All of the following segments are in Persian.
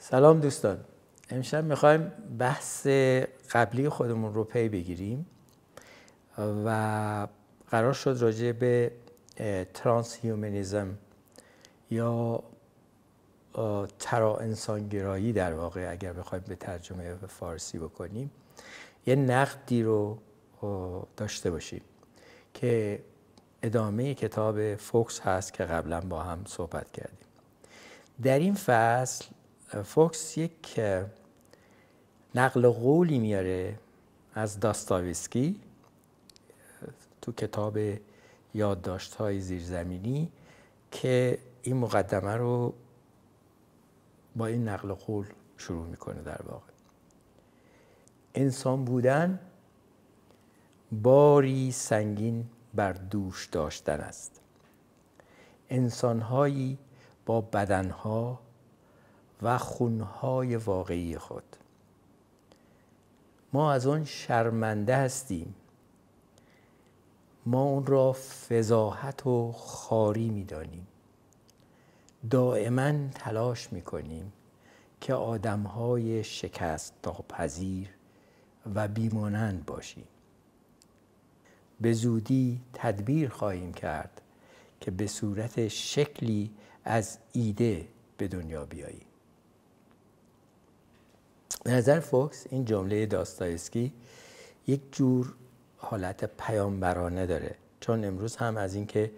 سلام دوستان، امشب میخوایم بحث قبلی خودمون رو پی بگیریم و قرار شد راجع به ترانس هیومنیزم یا ترا انسانگرایی در واقع اگر بخوایم به ترجمه به فارسی بکنیم یه نقدی رو داشته باشیم که ادامه کتاب فوکس هست که قبلا با هم صحبت کردیم. در این فصل فوکس یک نقل قولی میاره از داستایوسکی تو کتاب یادداشت‌های زیرزمینی که این مقدمه رو با این نقل قول شروع میکنه. در واقع انسان بودن باری سنگین بر دوش داشتن است. انسان‌هایی با بدنها و خونهای واقعی خود. ما از آن شرمنده هستیم. ما اون را فضاحت و خواری می‌دانیم. دائما تلاش می‌کنیم که آدم‌های شکست ناپذیر و بی‌مانند باشیم. به زودی تدبیر خواهیم کرد که به صورت شکلی از ایده به دنیا بیاییم. به نظر فوکس این جمله داستایوسکی یک جور حالت پیامبرانه داره، چون امروز هم از اینکه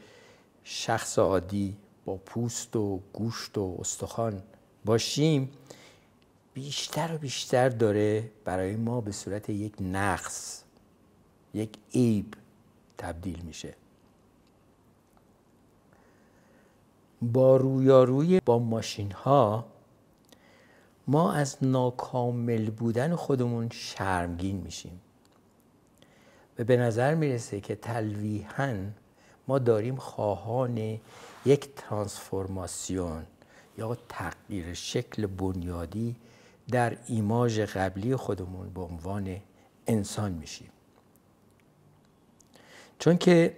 شخص عادی با پوست و گوشت و استخوان باشیم بیشتر و بیشتر داره برای ما به صورت یک نقص، یک عیب تبدیل میشه. با رویارویی با ماشین ها ما از ناکامل بودن خودمون شرمگین میشیم و به نظر میرسه که تلویحاً ما داریم خواهان یک ترانسفورماسیون یا تغییر شکل بنیادی در ایماژ قبلی خودمون به عنوان انسان میشیم. چون که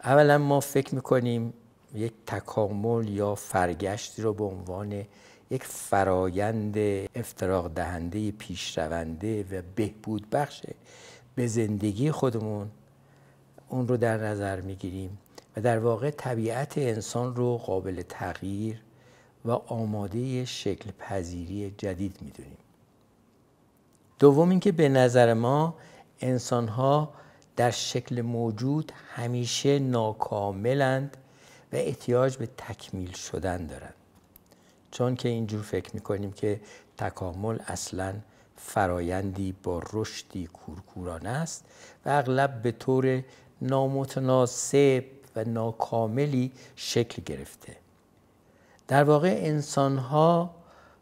اولا ما فکر میکنیم یک تکامل یا فرگشتی رو به عنوان یک فرایند افتراق دهنده پیشرونده و بهبود بخش به زندگی خودمون اون رو در نظر میگیریم و در واقع طبیعت انسان رو قابل تغییر و آماده شکل پذیری جدید میدونیم. دوم اینکه به نظر ما انسان‌ها در شکل موجود همیشه ناکاملند و احتیاج به تکمیل شدن دارند، چون که اینجور فکر میکنیم که تکامل اصلاً فرایندی با رشدی کورکورانه است و اغلب به طور نامتناسب و ناکاملی شکل گرفته. در واقع انسان‌ها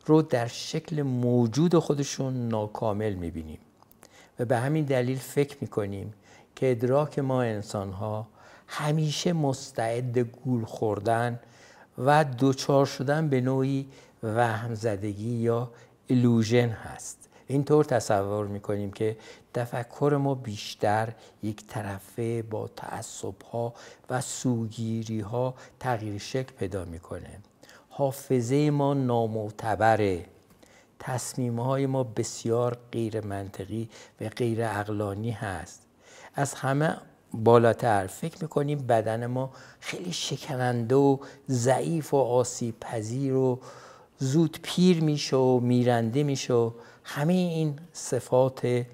رو در شکل موجود خودشون ناکامل میبینیم و به همین دلیل فکر میکنیم که ادراک ما انسان‌ها همیشه مستعد گول خوردن و دوچار شدن به نوعی وهم زدگی یا ایلوژن هست. اینطور تصور میکنیم که تفکر ما بیشتر یک طرفه با تعصب‌ها و سوگیری‌ها تغییر شکل پیدا میکنه. حافظه ما نامعتبره. تصمیم‌های ما بسیار غیر منطقی و غیر عقلانی هست. از همه بالاتر فکر میکنیم بدن ما خیلی شکننده و ضعیف و آسیب پذیر و زود پیر میشه و میرنده میشه و همه این صفات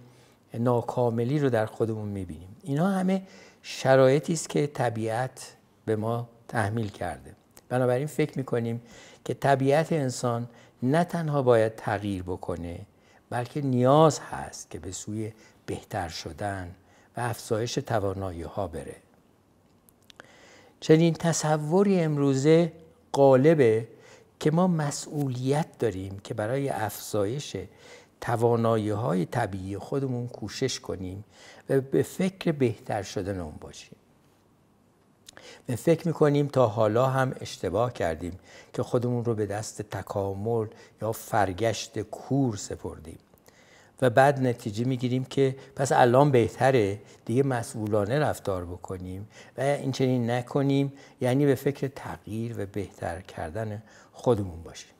ناکاملی رو در خودمون میبینیم. اینا همه شرایطی است که طبیعت به ما تحمیل کرده. بنابراین فکر میکنیم که طبیعت انسان نه تنها باید تغییر بکنه بلکه نیاز هست که به سوی بهتر شدن و افزایش توانایی‌ها بره. چنین تصوری امروزه غالبه که ما مسئولیت داریم که برای افزایش توانایی‌های طبیعی خودمون کوشش کنیم و به فکر بهتر شدن اون باشیم. و فکر میکنیم تا حالا هم اشتباه کردیم که خودمون رو به دست تکامل یا فرگشت کور سپردیم و بعد نتیجه میگیریم که پس الان بهتره دیگه مسئولانه رفتار بکنیم و این چنین نکنیم، یعنی به فکر تغییر و بهتر کردن خودمون باشیم.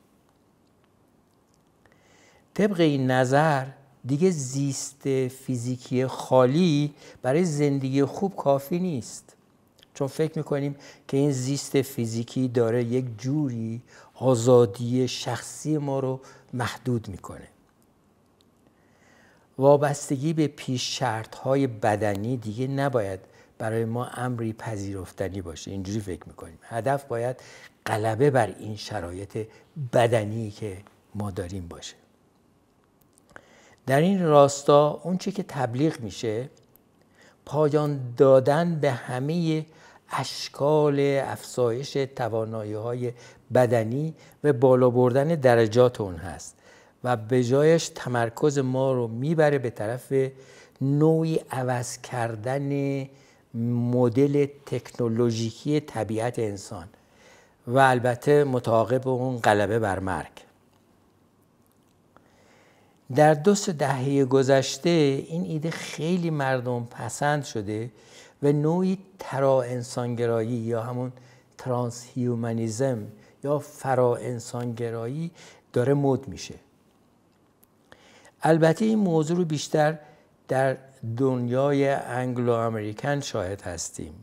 طبق این نظر دیگه زیست فیزیکی خالی برای زندگی خوب کافی نیست، چون فکر میکنیم که این زیست فیزیکی داره یک جوری آزادی شخصی ما رو محدود میکنه. وابستگی به پیش شرط‌های بدنی دیگه نباید برای ما امری پذیرفتنی باشه. اینجوری فکر میکنیم هدف باید غلبه بر این شرایط بدنی که ما داریم باشه. در این راستا اون چی که تبلیغ میشه پایان دادن به همه اشکال افزایش توانایی‌های بدنی و بالا بردن درجات اون هست و به جایش تمرکز ما رو میبره به طرف نوعی عوض کردن مدل تکنولوژیکی طبیعت انسان و البته متعاقب اون غلبه بر مرگ. در 2 دهه گذشته این ایده خیلی مردم پسند شده و نوعی ترا انسانگرایی یا همون ترانس هیومنیزم یا فرا انسانگرایی داره مد میشه. البته این موضوع رو بیشتر در دنیای انگلو امریکن شاهد هستیم.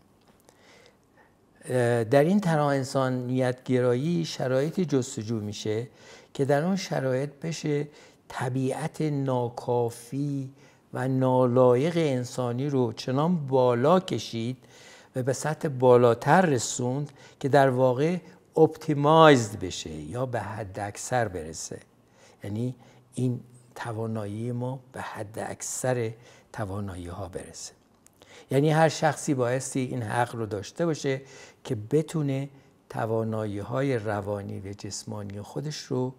در این ترا انسانیت گرایی شرایطی جستجو میشه که در اون شرایط بشه طبیعت ناکافی و نالایق انسانی رو چنان بالا کشید و به سطح بالاتر رسوند که در واقع اپتیمایزد بشه یا به حد اکثر برسه. یعنی این توانایی ما به حد اکثر توانایی ها برسه. یعنی هر شخصی بایستی این حق رو داشته باشه که بتونه توانایی های روانی و جسمانی خودش رو،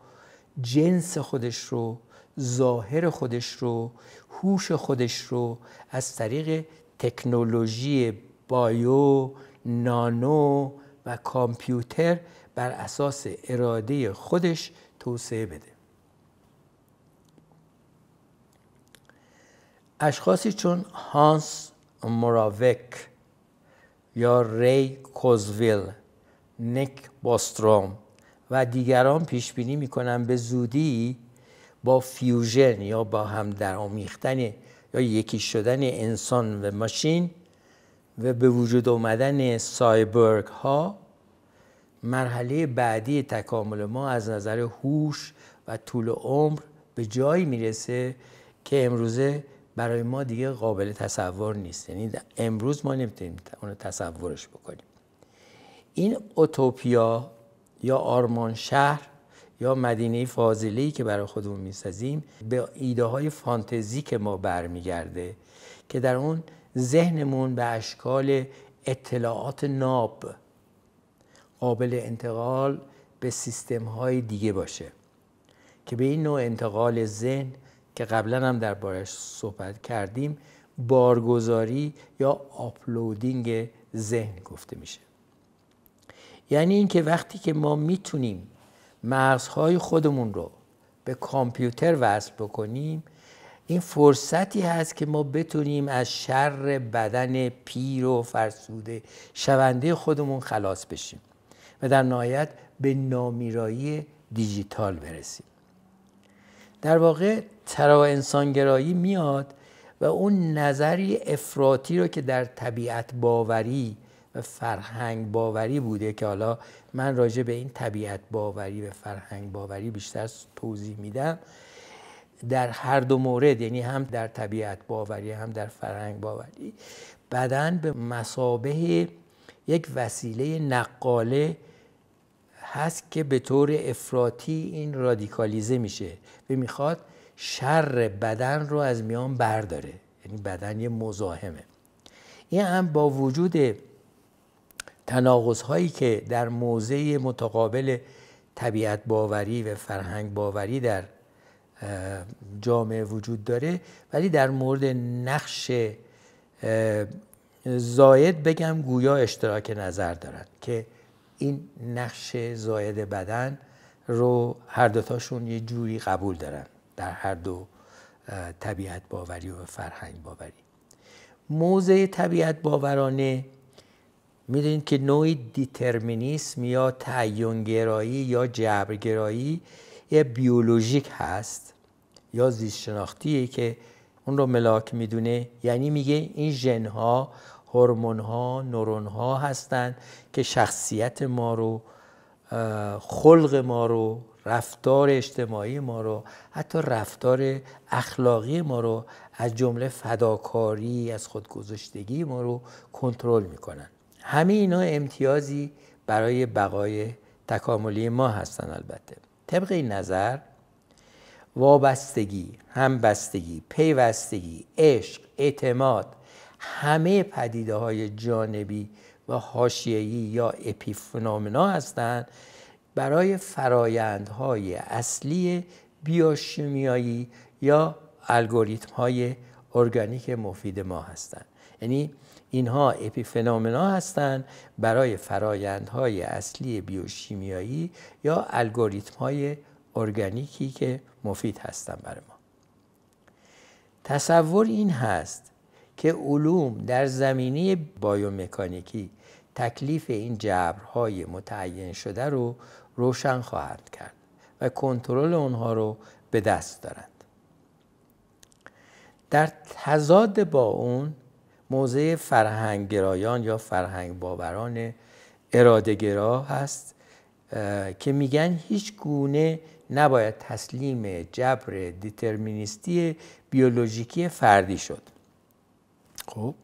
جنس خودش رو، ظاهر خودش رو، هوش خودش رو از طریق تکنولوژی بایو، نانو و کامپیوتر بر اساس اراده خودش توسعه بده. اشخاصی چون هانس موراوک یا ری کوزویل، نیک باستروم و دیگران پیش بینی میکنن به زودی با فیوژن یا با هم در آمیختن یا یکی شدن انسان و ماشین و به وجود آمدن سایبورگ ها مرحله بعدی تکامل ما از نظر هوش و طول عمر به جایی میرسه که امروزه برای ما دیگه قابل تصور نیست. یعنی امروز ما نمیتونیم اون تصورش بکنیم. این اوتوپیا یا آرمان شهر یا مدینه فاضله‌ای که برای خودمون میسازیم به ایده های فانتزیک ما برمیگرده که در اون ذهنمون به اشکال اطلاعات ناب قابل انتقال به سیستم های دیگه باشه که به این نوع انتقال ذهن که قبلا هم دربارش صحبت کردیم بارگذاری یا آپلودینگ ذهن گفته میشه. یعنی اینکه وقتی که ما میتونیم مغزهای خودمون رو به کامپیوتر وصل بکنیم، این فرصتی هست که ما بتونیم از شر بدن پیر و فرسوده شونده خودمون خلاص بشیم و در نهایت به نامیرایی دیجیتال برسیم. در واقع ترا انسانگرایی میاد و اون نظری افراطی رو که در طبیعت باوری و فرهنگ باوری بوده که حالا من راجع به این طبیعت باوری و فرهنگ باوری بیشتر توضیح میدم، در هر دو مورد، یعنی هم در طبیعت باوری هم در فرهنگ باوری، بدن به مثابه یک وسیله نقاله هست که به طور افراطی این رادیکالیزه میشه و میخواد شر بدن رو از میان برداره. یعنی بدن یه مزاحمه. این هم با وجود تناقض هایی که در موضع متقابل طبیعت باوری و فرهنگ باوری در جامعه وجود داره، ولی در مورد نقش زاید بگم گویا اشتراک نظر دارن که این نقش زاید بدن رو هر دوتاشون یه جوری قبول دارن در هر دو طبیعت باوری و فرهنگ باوری. موضع طبیعت باورانه میدونید که نوعی دیترمینیسم یا تعیین‌گرایی یا جبرگرایی یه بیولوژیک هست یا زیست شناختیه که اون رو ملاک میدونه. یعنی میگه این ژن ها، هورمون ها، نورون ها هستن که شخصیت ما رو، خلق ما رو، رفتار اجتماعی ما رو، حتی رفتار اخلاقی ما رو، از جمله فداکاری، از خودگذشتگی ما رو کنترل میکنن. همه اینا امتیازی برای بقای تکاملی ما هستن. البته طبق این نظر وابستگی، همبستگی، پیوستگی، عشق، اعتماد، همه پدیده های جانبی و حاشیه‌ای یا اپیفنومنا هستند برای فرایندهای اصلی بیوشیمیایی یا الگوریتم های ارگانیک مفید ما هستند. یعنی اینها اپیفنومنا هستند برای فرایندهای اصلی بیوشیمیایی یا الگوریتم های ارگانیکی که مفید هستند برای ما. تصور این هست که علوم در زمینه بایومکانیکی تکلیف این جبرهای متعین شده رو روشن خواهند کرد و کنترل اونها رو به دست دارند. در تضاد با اون موضع فرهنگگرایان یا فرهنگ باوران اراده‌گرا هست که میگن هیچ گونه نباید تسلیم جبر دیترمینیستی بیولوژیکی فردی شد. خب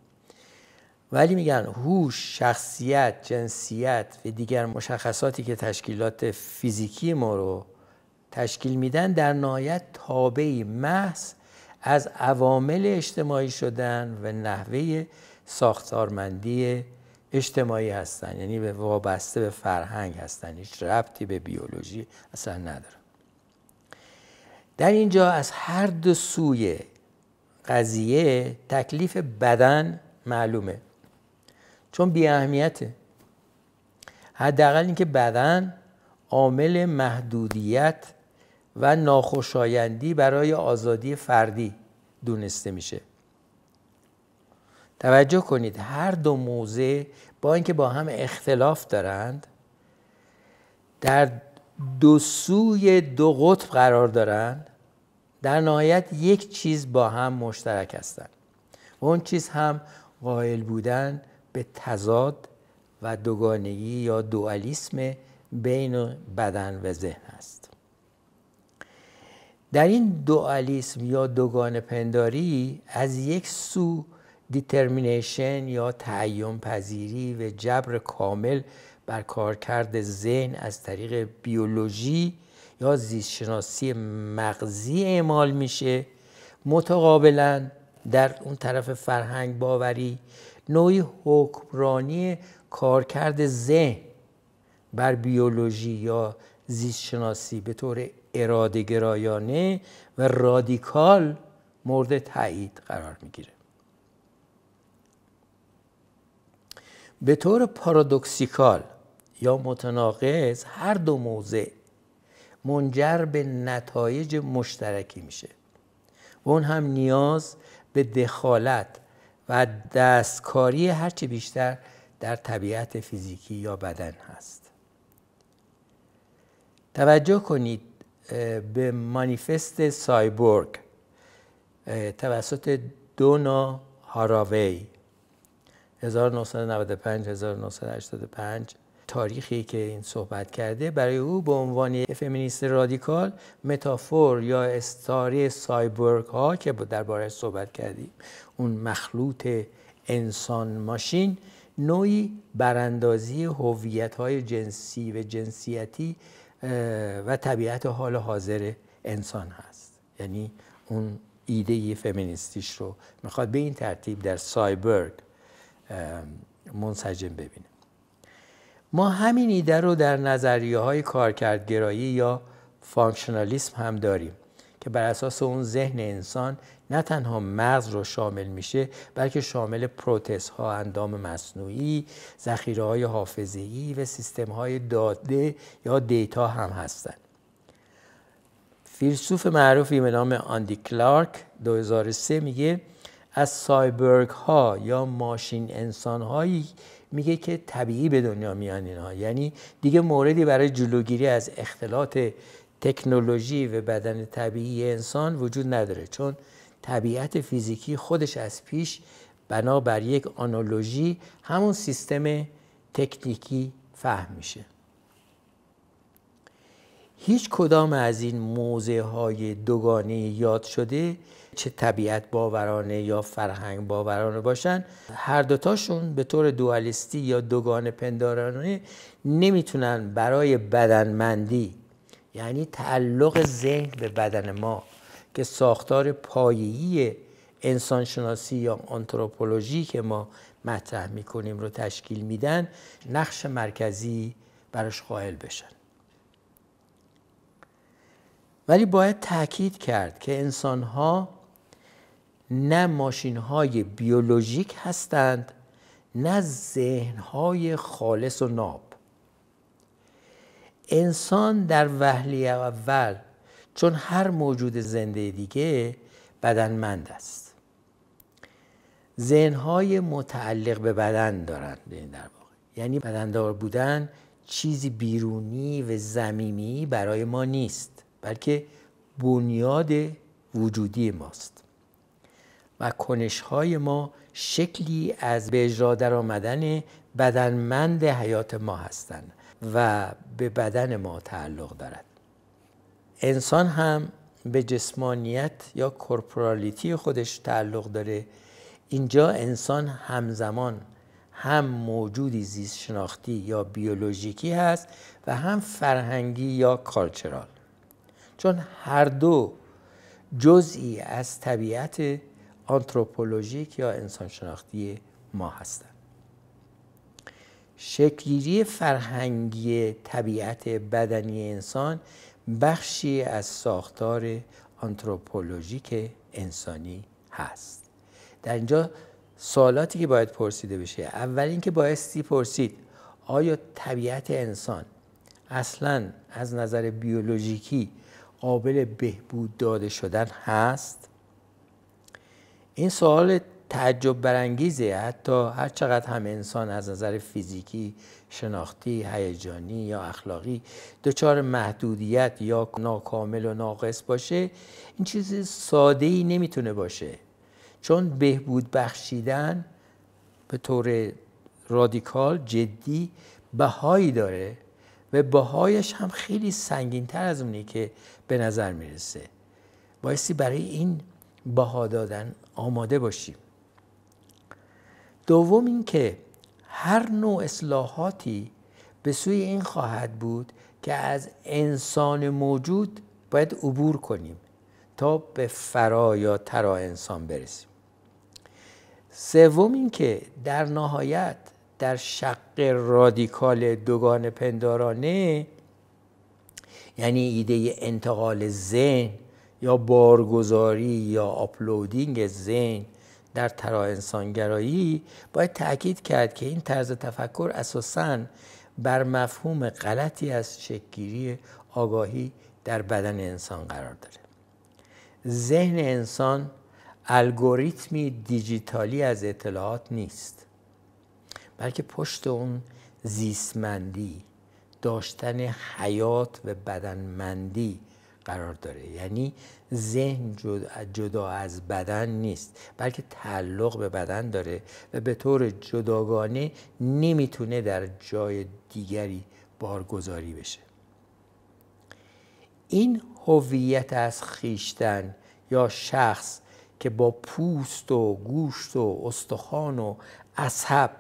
ولی میگن هوش، شخصیت، جنسیت و دیگر مشخصاتی که تشکیلات فیزیکی ما رو تشکیل میدن در نهایت تابعی محض از عوامل اجتماعی شدن و نحوه ساختارمندی اجتماعی هستن. یعنی وابسته به فرهنگ هستن، هیچ ربطی به بیولوژی اصلا نداره. در اینجا از هر دو سوی قضیه تکلیف بدن معلومه، چون بی اهمیته. حداقل اینکه بدن عامل محدودیت و ناخوشایندی برای آزادی فردی دونسته میشه. توجه کنید هر دو موضع با اینکه با هم اختلاف دارند، در دو سوی دو قطب قرار دارند، در نهایت یک چیز با هم مشترک هستند و اون چیز هم قائل بودن به تضاد و دوگانگی یا دوالیسم بین بدن و ذهن است. در این دوالیسم یا دوگانه پنداری از یک سو دیترمینیشن یا تعین پذیری و جبر کامل بر کارکرد ذهن از طریق بیولوژی یا زیستشناسی مغزی اعمال میشه، متقابلا در اون طرف فرهنگ باوری نوعی حکمرانی کارکرد ذهن بر بیولوژی یا زیستشناسی به طور اراده گرایانه و رادیکال مورد تایید قرار میگیره. به طور پارادوکسیکال یا متناقض هر دو موضع منجر به نتایج مشترکی میشه و اون هم نیاز به دخالت و دستکاری هرچه بیشتر در طبیعت فیزیکی یا بدن هست. توجه کنید به مانیفست سایبورگ توسط دونا هاراوی 1995-1985 تاریخی که این صحبت کرده، برای او به عنوان فمینیست رادیکال متافور یا استعاره سایبورگ ها که درباره‌اش صحبت کردیم، اون مخلوط انسان ماشین، نوعی براندازی هویت‌های جنسی و جنسیتی و طبیعت حال حاضر انسان هست. یعنی اون ایده فمینیستیش رو میخواد به این ترتیب در سایبورگ منسجم ببینه. ما همین ایده رو در نظریه‌های کارکردگرایی یا فانکشنالیسم هم داریم که بر اساس اون ذهن انسان نه تنها مغز رو شامل میشه، بلکه شامل پروتزها، اندام مصنوعی، ذخیره‌های حافظه‌ای و سیستم‌های داده یا دیتا هم هستند. فیلسوف معروفی به نام آندی کلارک 2003 میگه از سایبورگ ها یا ماشین انسان هایی میگه که طبیعی به دنیا میان اینها، یعنی دیگه موردی برای جلوگیری از اختلاط تکنولوژی و بدن طبیعی انسان وجود نداره، چون طبیعت فیزیکی خودش از پیش بنابر یک آنالوژی همون سیستم تکنیکی فهم میشه. هیچ کدام از این موضع‌های دوگانه یاد شده، چه طبیعت باورانه یا فرهنگ باورانه باشن، هر دوتاشون به طور دوالیستی یا دوگانه پندارانه نمیتونن برای بدنمندی، یعنی تعلق ذهن به بدن ما که ساختار پایه‌ای انسانشناسی یا آنتروپولوژی که ما مطرح میکنیم رو تشکیل میدن، نقش مرکزی براش قائل بشن. ولی باید تأکید کرد که انسان‌ها نه ماشین‌های بیولوژیک هستند، نه ذهن‌های خالص و ناب. انسان در وهله اول چون هر موجود زنده دیگه بدنمند است. ذهن‌های متعلق به بدن دارند در واقع. یعنی بدندار بودن چیزی بیرونی و ضمیمی برای ما نیست، بلکه بنیاد وجودی ماست و کنش‌های ما شکلی از به اجرا در آمدن بدنمند حیات ما هستند و به بدن ما تعلق دارد. انسان هم به جسمانیت یا کورپورالیتی خودش تعلق داره. اینجا انسان همزمان هم موجودی زیست شناختی یا بیولوژیکی هست و هم فرهنگی یا کالچرال، چون هر دو جزئی از طبیعت آنتروپولوژیک یا انسان شناختی ما هستند. شکل‌گیری فرهنگی طبیعت بدنی انسان بخشی از ساختار آنتروپولوژیک انسانی هست. در اینجا سوالاتی که باید پرسیده بشه، اول اینکه بایستی پرسید آیا طبیعت انسان اصلاً از نظر بیولوژیکی قابل بهبود داده شدن هست؟ این سوال تعجب برانگیزه، حتی هر چقدر هم انسان از نظر فیزیکی، شناختی، هیجانی یا اخلاقی دچار محدودیت یا ناکامل و ناقص باشه، این چیز ساده‌ای نمیتونه باشه، چون بهبود بخشیدن به طور رادیکال جدی بهایی داره و بهایش هم خیلی سنگین‌تر از اونی که به نظر میرسه. بایستی برای این بها دادن آماده باشیم. دوم این که هر نوع اصلاحاتی به سوی این خواهد بود که از انسان موجود باید عبور کنیم تا به فرا یا ترا انسان برسیم. سوم این که در نهایت در شق رادیکال دوگانه پندارانه، یعنی ایده انتقال ذهن یا بارگذاری یا آپلودینگ ذهن در ترا انسانگرایی، باید تأکید کرد که این طرز تفکر اساساً بر مفهوم غلطی از شکل‌گیری آگاهی در بدن انسان قرار داره. ذهن انسان الگوریتمی دیجیتالی از اطلاعات نیست، بلکه پشت اون زیستمندی، داشتن حیات و بدنمندی قرار داره. یعنی ذهن جدا از بدن نیست، بلکه تعلق به بدن داره و به طور جداگانه نمیتونه در جای دیگری بارگذاری بشه. این هویت از خویشتن یا شخص که با پوست و گوشت و استخوان و عصب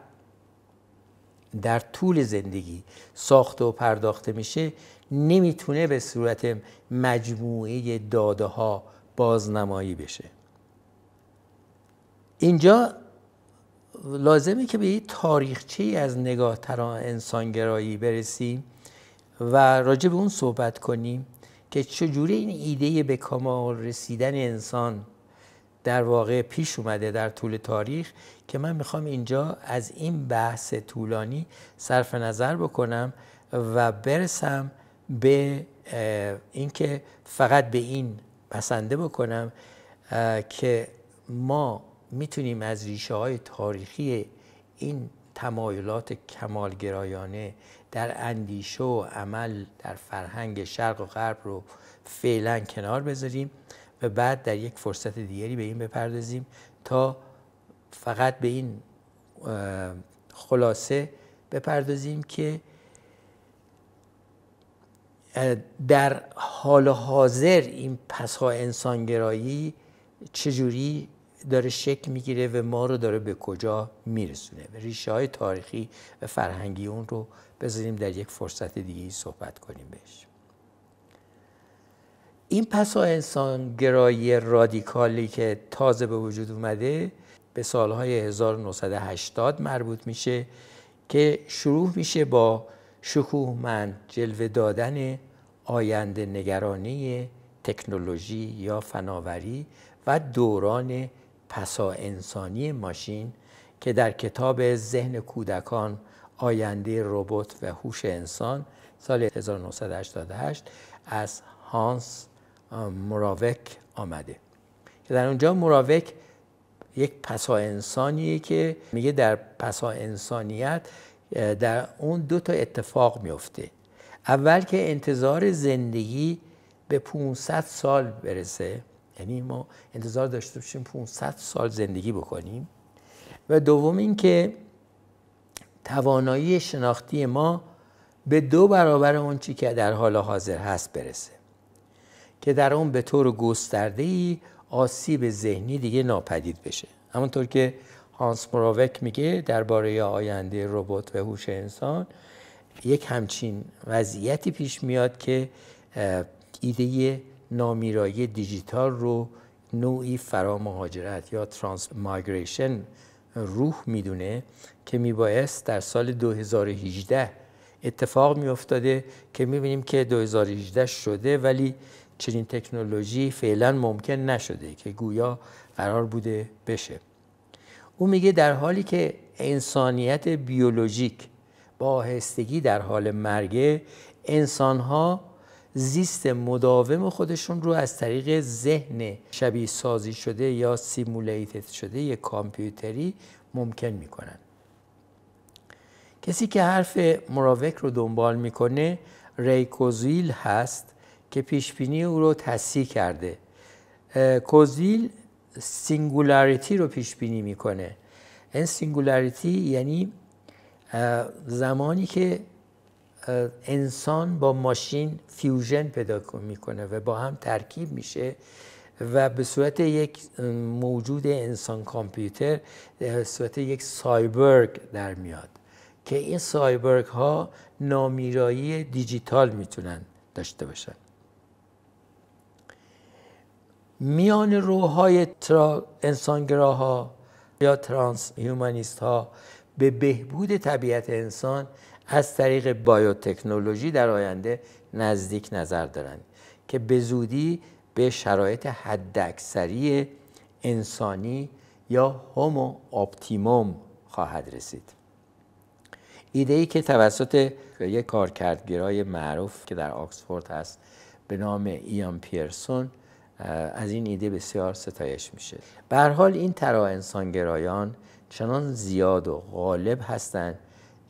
در طول زندگی ساخته و پرداخته میشه، نمیتونه به صورت مجموعه داده ها بازنمایی بشه. اینجا لازمه که به یه تاریخچه از نگاه ترا انسانگرایی برسیم و راجع به اون صحبت کنیم که چجوری این ایده به کمال رسیدن انسان در واقع پیش اومده در طول تاریخ، که من میخوام اینجا از این بحث طولانی صرف نظر بکنم و برسم به اینکه فقط به این بسنده بکنم که ما میتونیم از ریشه های تاریخی این تمایلات کمالگرایانه در اندیشه و عمل در فرهنگ شرق و غرب رو فعلا کنار بذاریم و بعد در یک فرصت دیگری به این بپردازیم تا فقط به این خلاصه بپردازیم که در حال حاضر این پسا انسانگرایی چجوری داره شکل میگیره و ما رو داره به کجا میرسونه و ریشه های تاریخی و فرهنگی اون رو بذاریم در یک فرصت دیگه صحبت کنیم بهش. این پسا انسانگرایی رادیکالی که تازه به وجود اومده به سالهای 1980 مربوط میشه که شروع میشه با شکوهمند جلوه دادن آینده نگرانی تکنولوژی یا فناوری و دوران پسا انسانی ماشین که در کتاب ذهن کودکان آینده ربات و هوش انسان سال 1988 از هانس موراوک آمده که در اونجا موراوک یک پسا انسانیه که میگه در پسا انسانیت در اون دو تا اتفاق میفته. اول که انتظار زندگی به 500 سال برسه، یعنی ما انتظار داشته باشیم 500 سال زندگی بکنیم، و دوم این که توانایی شناختی ما به 2 برابر اون چی که در حال حاضر هست برسه که در اون به طور گسترده‌ای آسیب ذهنی دیگه ناپدید بشه. همونطور که هانس موراوک میگه درباره آینده ربات و هوش انسان یک همچین وضعیتی پیش میاد که ایده نامیرایی دیجیتال رو نوعی فرامهاجرت یا ترانس مایگریشن روح میدونه که میبایست در سال 2018 اتفاق میافتاده که میبینیم که 2018 شده ولی چنین تکنولوژی فعلا ممکن نشده که گویا قرار بوده بشه. او میگه در حالی که انسانیت بیولوژیک با آهستگی در حال مرگه، انسان‌ها زیست مداوم خودشون رو از طریق ذهن شبیه سازی شده یا سیمولیتد شده یک کامپیوتری ممکن میکنن. کسی که حرف موراوک رو دنبال میکنه ری کوزیل هست که پیشبینی او رو تصحیح کرده. کوزیل سینگولاریتی رو پیشبینی میکنه. این سینگولاریتی یعنی زمانی که انسان با ماشین فیوژن پیدا میکنه و با هم ترکیب میشه و به صورت یک موجود انسان کامپیوتر به صورت یک سایبورگ در میاد که این سایبورگ ها نامیرایی دیجیتال میتونن داشته باشن. میان روح‌های انسانگراها یا ترانس هیومانیست ها به بهبود طبیعت انسان از طریق بایوتکنولوژی در آینده نزدیک نظر دارند که به زودی به شرایط حداکثری انسانی یا هومو اپتیموم خواهد رسید. ایده‌ای که توسط یک کارکردگرای معروف که در آکسفورد هست به نام ایان پیرسون از این ایده بسیار ستایش میشه. به هر حال این ترا انسانگرایان چنان زیاد و غالب هستند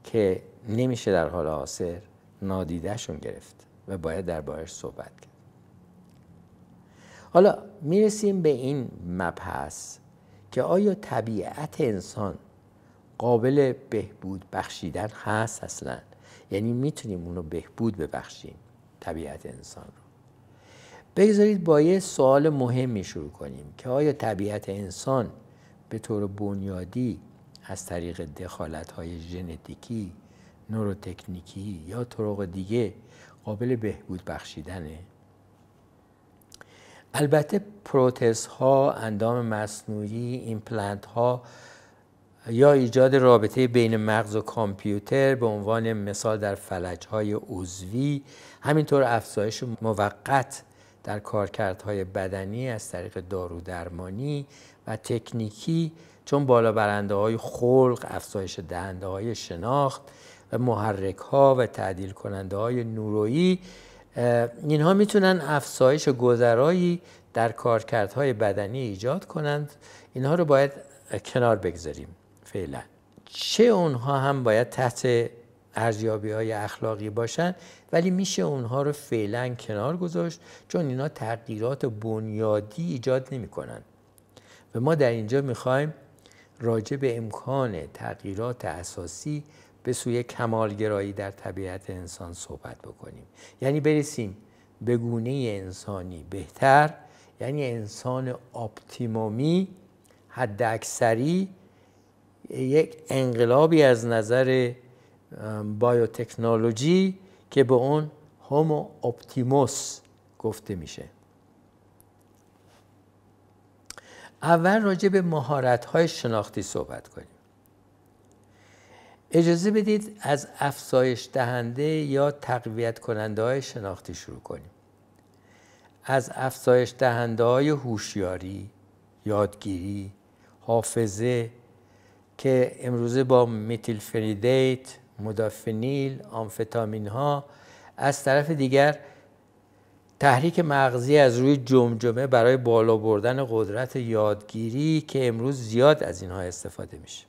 که نمیشه در حال حاضر نادیده‌شون گرفت و باید دربارش صحبت کرد. حالا میرسیم به این مبحث که آیا طبیعت انسان قابل بهبود بخشیدن هست اصلا؟ یعنی میتونیم اونو بهبود ببخشیم طبیعت انسان رو؟ بگذارید با یه سوال مهمی شروع کنیم که آیا طبیعت انسان به طور بنیادی از طریق دخالت‌های ژنتیکی، نوروتکنیکی یا طرق دیگه قابل بهبود بخشیدنه؟ البته پروتزها، اندام مصنوعی، ایمپلنت ها یا ایجاد رابطه بین مغز و کامپیوتر به عنوان مثال در فلج‌های عضوی، همینطور افزایش موقت در کارکردهای بدنی از طریق دارو درمانی و تکنیکی چون بالا برنده های خلق، افزایش دهنده های شناخت و محرک ها و تعدیل کننده های نورویی، اینها میتونن افزایش گذرایی در کارکردهای بدنی ایجاد کنند. اینها رو باید کنار بگذاریم فعلا. چه اونها هم باید تحت ارزیابی‌های اخلاقی باشن، ولی میشه اونها رو فعلا کنار گذاشت، چون اینا تغییرات بنیادی ایجاد نمی‌کنن. و ما در اینجا میخوایم راجع به امکان تغییرات اساسی به سوی کمالگرایی در طبیعت انسان صحبت بکنیم. یعنی برسیم به گونه انسانی بهتر، یعنی انسان اپتیمومی، حد اکثری، یک انقلابی از نظر بایوتکنولوژی که به اون هومو اپتیموس گفته میشه. اول راجع به مهارت‌های شناختی صحبت کنیم. اجازه بدید از افزایش دهنده یا تقویت کننده های شناختی شروع کنیم. از افزایش دهنده های هوشیاری، یادگیری، حافظه که امروزه با متیلفنیدیت، مودافنیل، آمفتامین ها، از طرف دیگر تحریک مغزی از روی جمجمه برای بالا بردن قدرت یادگیری که امروز زیاد از اینها استفاده میشه.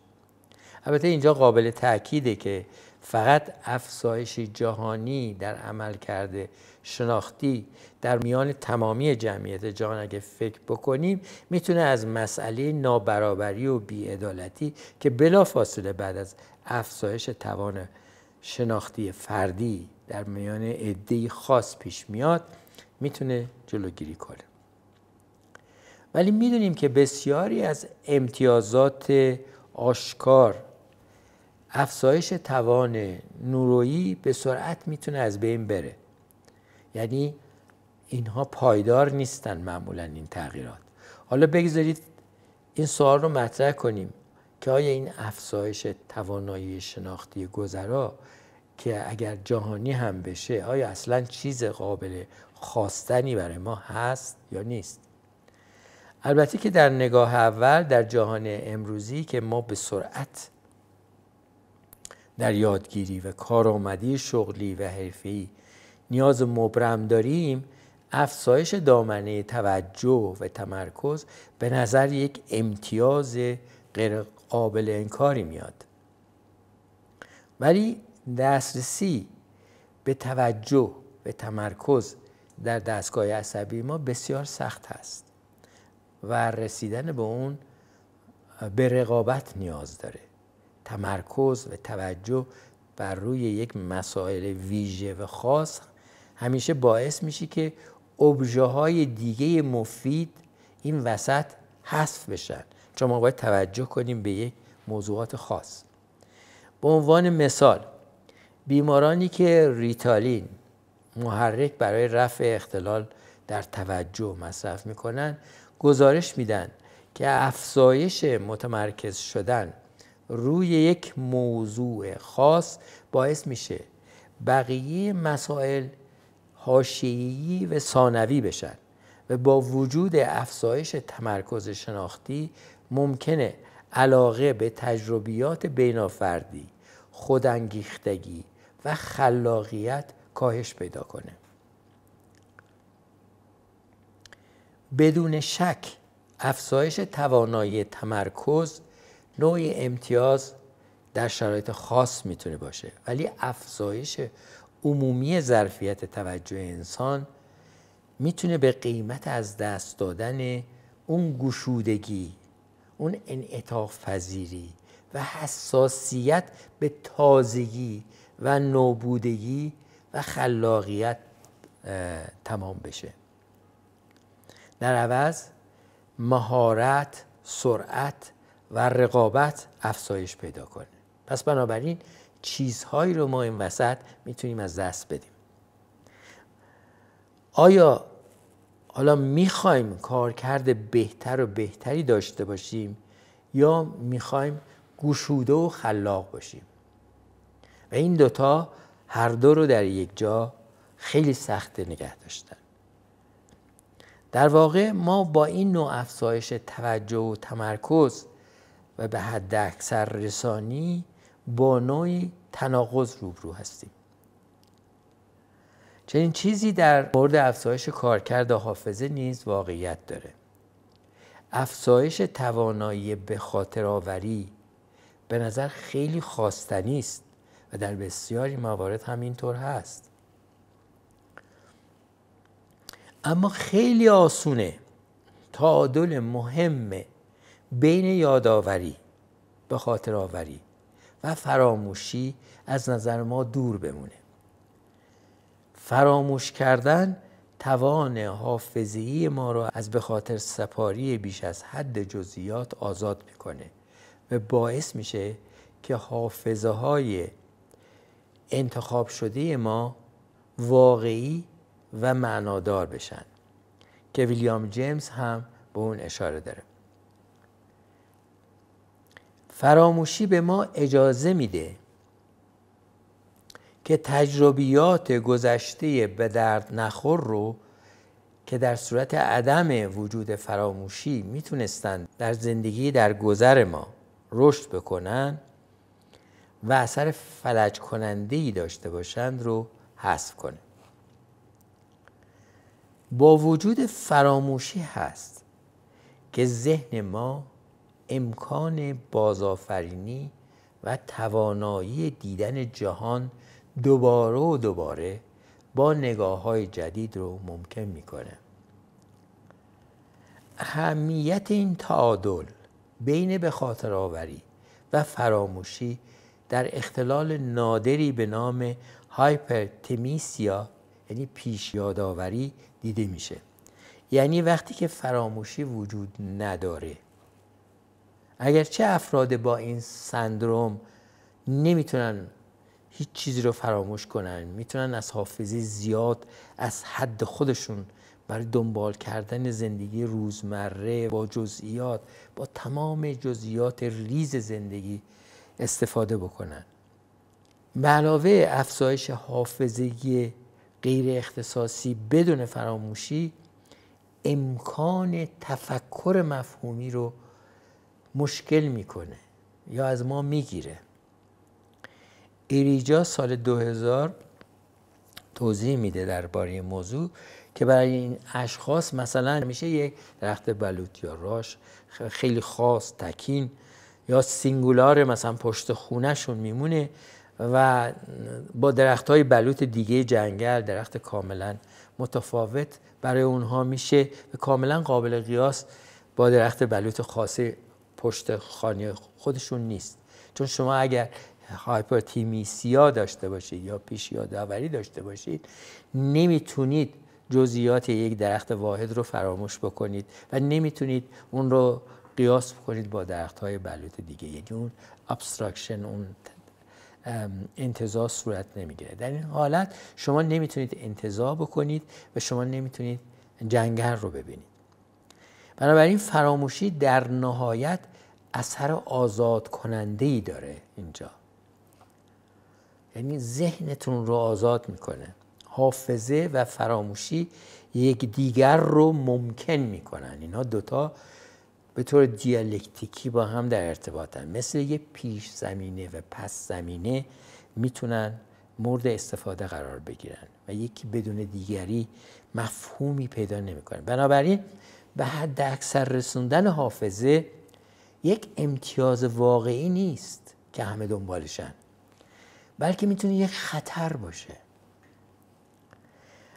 البته اینجا قابل تأکیده که فقط افزایش جهانی در عملکرد شناختی در میان تمامی جمعیت جهان اگه فکر بکنیم میتونه از مسئله نابرابری و بی‌عدالتی که بلافاصله بعد از افزایش توان شناختی فردی در میان عده‌ای خاص پیش میاد میتونه جلوگیری کنه. ولی میدونیم که بسیاری از امتیازات آشکار افزایش توان نورایی به سرعت میتونه از بین بره. یعنی اینها پایدار نیستن معمولا این تغییرات. حالا بگذارید این سوال رو مطرح کنیم که آیا این افزایش توانایی شناختی گذرا که اگر جهانی هم بشه آیا اصلا چیز قابل خواستنی برای ما هست یا نیست؟ البته که در نگاه اول در جهان امروزی که ما به سرعت در یادگیری و کارآمدی شغلی و حرفی نیاز مبرم داریم، افزایش دامنه توجه و تمرکز به نظر یک امتیاز غیر قابل انکاری میاد. ولی دسترسی به توجه و تمرکز در دستگاه عصبی ما بسیار سخت است و رسیدن به اون به رقابت نیاز داره. تمرکز و توجه بر روی یک مسائل ویژه و خاص همیشه باعث میشه که ابژه های دیگه مفید این وسط حذف بشن، چون ما باید توجه کنیم به یک موضوعات خاص. به عنوان مثال بیمارانی که ریتالین محرک برای رفع اختلال در توجه مصرف میکنن گزارش میدن که افزایش متمرکز شدن روی یک موضوع خاص باعث میشه بقیه مسائل حاشیه‌ای و ثانوی بشن و با وجود افزایش تمرکز شناختی ممکنه علاقه به تجربیات بین‌فردی، خودانگیختگی و خلاقیت کاهش پیدا کنه. بدون شک افزایش توانایی تمرکز نوعی امتیاز در شرایط خاص میتونه باشه، ولی افزایش عمومی ظرفیت توجه انسان میتونه به قیمت از دست دادن اون گشودگی، اون انعطاف پذیری و حساسیت به تازگی و نوبودگی و خلاقیت تمام بشه. در عوض مهارت، سرعت و رقابت افزایش پیدا کنه. پس بنابراین چیزهایی رو ما این وسط میتونیم از دست بدیم. آیا حالا میخوایم کارکرد بهتر و بهتری داشته باشیم یا میخوایم گشوده و خلاق باشیم؟ و این دوتا هر دو رو در یک جا خیلی سخت نگه داشتن. در واقع ما با این نوع افزایش توجه و تمرکز و به حد اکثر رسانی با نوعی تناقض روبرو هستیم. چنین چیزی در مورد افزایش کارکرد حافظه نیز واقعیت داره. افزایش توانایی به خاطر آوری، به نظر خیلی خواستنی است و در بسیاری موارد همینطور هست. اما خیلی آسونه تعادل مهم بین یادآوری، به خاطر آوری و فراموشی از نظر ما دور بمونه. فراموش کردن توان حافظه‌ای ما را از به خاطر سپاری بیش از حد جزئیات آزاد میکنه و باعث میشه که حافظه‌های انتخاب شده ما واقعی و معنادار بشن که ویلیام جیمز هم به اون اشاره داره. فراموشی به ما اجازه میده که تجربیات گذشته به درد نخور رو که در صورت عدم وجود فراموشی میتونستند در زندگی در گذر ما رشد بکنن و اثر فلج کننده‌ای داشته باشند رو حذف کنه. با وجود فراموشی هست که ذهن ما امکان بازآفرینی و توانایی دیدن جهان دوباره و دوباره با نگاه‌های جدید رو ممکن میکنه. اهمیت این تعادل بین به خاطر آوری و فراموشی در اختلال نادری به نام هایپرتیمیسیا یعنی پیش یادآوری دیده میشه. یعنی وقتی که فراموشی وجود نداره، اگرچه افراد با این سندروم نمیتونن هیچ چیزی رو فراموش کنن، میتونن از حافظه زیاد از حد خودشون برای دنبال کردن زندگی روزمره با جزئیات، با تمام جزئیات ریز زندگی استفاده بکنن. به علاوه افزایش حافظه غیر اختصاصی بدون فراموشی امکان تفکر مفهومی رو مشکل میکنه یا از ما میگیره. ایریجا سال 2000 توضیح میده درباره این موضوع که برای این اشخاص مثلا میشه یک درخت بلوط یا راش خیلی خاص تکین یا سینگولار مثلا پشت خونهشون میمونه و با درخت‌های بلوط دیگه جنگل درخت کاملا متفاوت برای اونها میشه و کاملا قابل قیاس با درخت بلوط خاصی پشت خانه خودشون نیست. چون شما اگر هایپرتیمیسیا داشته باشید یا پیش یادآوری داشته باشید نمیتونید جزئیات یک درخت واحد رو فراموش بکنید و نمیتونید اون رو قیاس بکنید با درخت‌های بلوط دیگه. یعنی اون ابستراکشن، اون انتزاع صورت نمیگیره. در این حالت شما نمیتونید انتزاع بکنید و شما نمیتونید جنگل رو ببینید. بنابراین فراموشی در نهایت اثر آزاد کننده‌ای داره اینجا. یعنی ذهنتون رو آزاد میکنه. حافظه و فراموشی یک دیگر رو ممکن میکنن. اینا دوتا به طور دیالکتیکی با هم در ارتباطن. مثل یک پیش زمینه و پس زمینه میتونن مورد استفاده قرار بگیرن و یکی بدون دیگری مفهومی پیدا نمیکنه. بنابراین به حد اکثر رسوندن حافظه یک امتیاز واقعی نیست که همه دنبالشن، بلکه میتونه یک خطر باشه.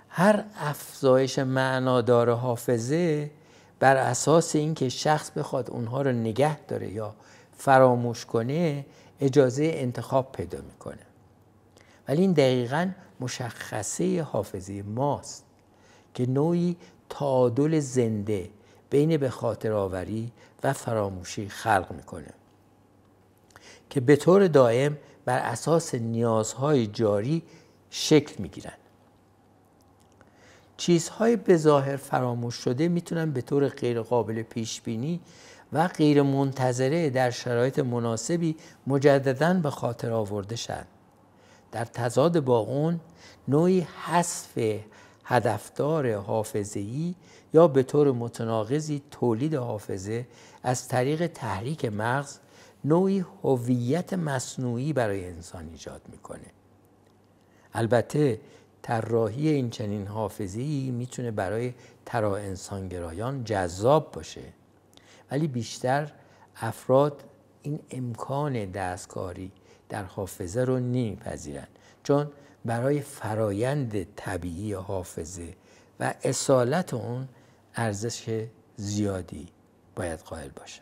هر افزایش معنادار حافظه بر اساس اینکه شخص بخواد اونها رو نگه داره یا فراموش کنه اجازه انتخاب پیدا میکنه. ولی این دقیقاً مشخصه حافظه ماست که نوعی تعادل زنده بین به خاطر آوری و فراموشی خلق میکنه که به طور دائم بر اساس نیازهای جاری شکل میگیرن. چیزهای به ظاهر فراموش شده میتونن به طور غیر قابل پیش بینی و غیر منتظره در شرایط مناسبی مجدداً به خاطر آورده شن. در تضاد با اون نوعی حذف هدفدار حافظه‌ای یا به طور متناقضی تولید حافظه از طریق تحریک مغز نوعی هویت مصنوعی برای انسان ایجاد میکنه. البته طراحی این چنین حافظه‌ای میتونه برای ترا انسانگرایان جذاب باشه، ولی بیشتر افراد این امکان دستکاری در حافظه رو نمیپذیرن، چون برای فرایند طبیعی حافظه و اصالت اون ارزش زیادی باید قائل باشن.